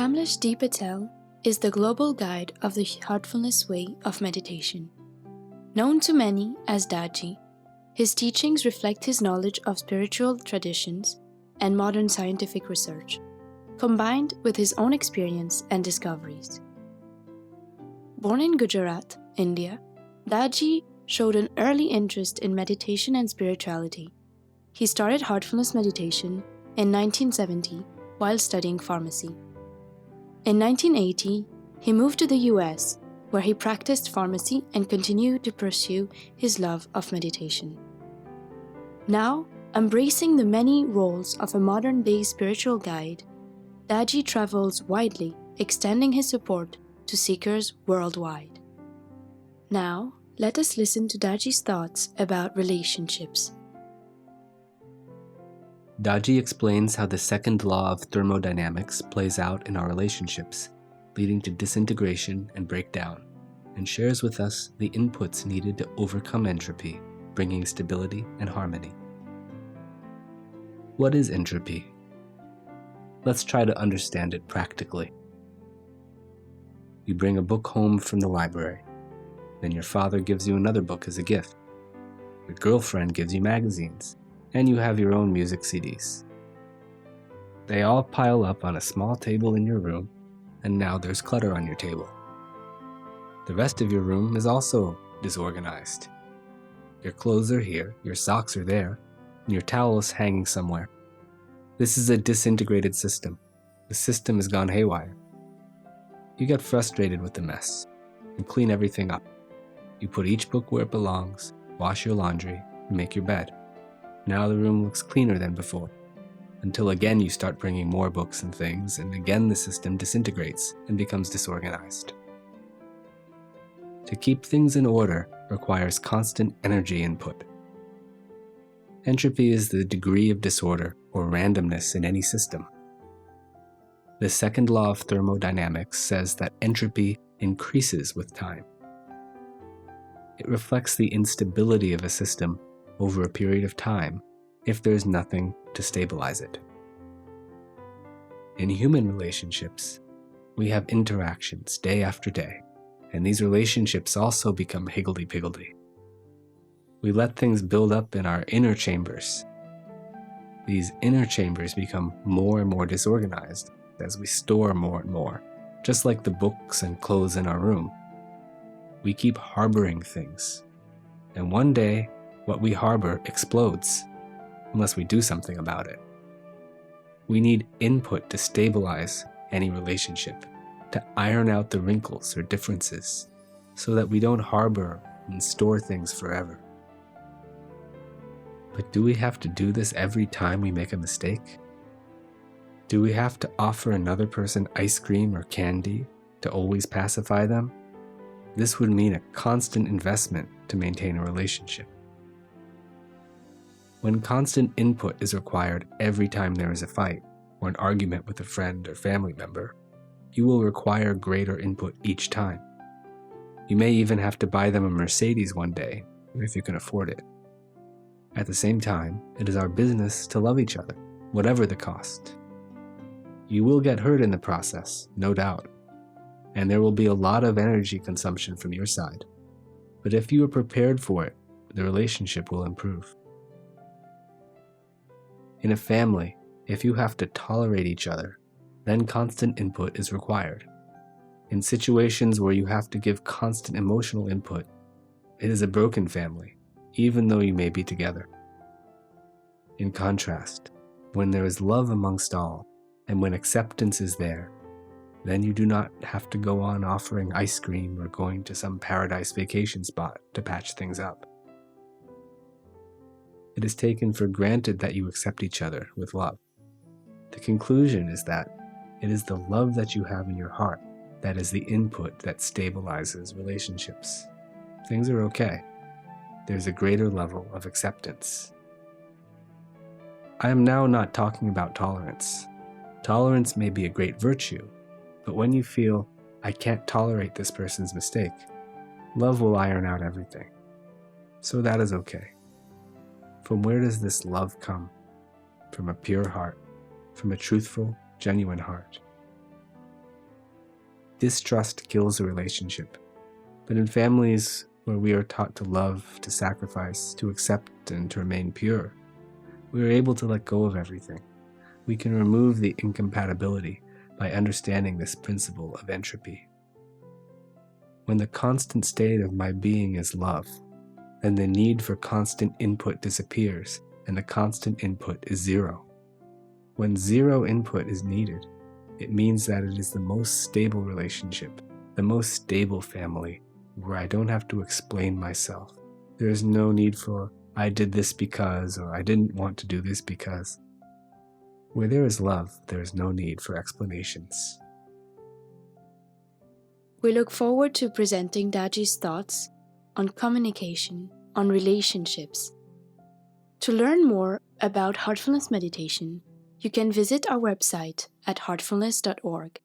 Kamlesh D. Patel is the global guide of the Heartfulness way of meditation. Known to many as Daaji, his teachings reflect his knowledge of spiritual traditions and modern scientific research, combined with his own experience and discoveries. Born in Gujarat, India, Daaji showed an early interest in meditation and spirituality. He started Heartfulness Meditation in 1970 while studying pharmacy. In 1980, he moved to the US, where he practiced pharmacy and continued to pursue his love of meditation. Now, embracing the many roles of a modern-day spiritual guide, Daaji travels widely, extending his support to seekers worldwide. Now, let us listen to Daaji's thoughts about relationships. Daaji explains how the second law of thermodynamics plays out in our relationships, leading to disintegration and breakdown, and shares with us the inputs needed to overcome entropy, bringing stability and harmony. What is entropy? Let's try to understand it practically. You bring a book home from the library. Then your father gives you another book as a gift. Your girlfriend gives you magazines, and you have your own music CDs. They all pile up on a small table in your room, and now there's clutter on your table. The rest of your room is also disorganized. Your clothes are here, your socks are there, and your towel is hanging somewhere. This is a disintegrated system. The system has gone haywire. You get frustrated with the mess and clean everything up. You put each book where it belongs, wash your laundry, and make your bed. Now the room looks cleaner than before, until again you start bringing more books and things, and again the system disintegrates and becomes disorganized. To keep things in order requires constant energy input. Entropy is the degree of disorder or randomness in any system. The second law of thermodynamics says that entropy increases with time. It reflects the instability of a system over a period of time if there's nothing to stabilize it. In human relationships, we have interactions day after day, and these relationships also become higgledy-piggledy. We let things build up in our inner chambers. These inner chambers become more and more disorganized as we store more and more, just like the books and clothes in our room. We keep harboring things, and one day, what we harbor explodes, unless we do something about it. We need input to stabilize any relationship, to iron out the wrinkles or differences, so that we don't harbor and store things forever. But do we have to do this every time we make a mistake? Do we have to offer another person ice cream or candy to always pacify them? This would mean a constant investment to maintain a relationship. When constant input is required every time there is a fight or an argument with a friend or family member, you will require greater input each time. You may even have to buy them a Mercedes one day, if you can afford it. At the same time, it is our business to love each other, whatever the cost. You will get hurt in the process, no doubt, and there will be a lot of energy consumption from your side. But if you are prepared for it, the relationship will improve. In a family, if you have to tolerate each other, then constant input is required. In situations where you have to give constant emotional input, it is a broken family, even though you may be together. In contrast, when there is love amongst all, and when acceptance is there, then you do not have to go on offering ice cream or going to some paradise vacation spot to patch things up. It is taken for granted that you accept each other with love. The conclusion is that it is the love that you have in your heart that is the input that stabilizes relationships. Things are okay. There's a greater level of acceptance. I am now not talking about tolerance. Tolerance may be a great virtue, but when you feel, I can't tolerate this person's mistake, love will iron out everything. So that is okay. From where does this love come? From a pure heart, from a truthful, genuine heart. Distrust kills a relationship. But in families where we are taught to love, to sacrifice, to accept, and to remain pure, we are able to let go of everything. We can remove the incompatibility by understanding this principle of entropy. When the constant state of my being is love, then the need for constant input disappears, and the constant input is zero. When zero input is needed, it means that it is the most stable relationship, the most stable family, where I don't have to explain myself. There is no need for, I did this because, or I didn't want to do this because. Where there is love, there is no need for explanations. We look forward to presenting Daaji's thoughts on communication, on relationships. To learn more about Heartfulness Meditation, you can visit our website at heartfulness.org.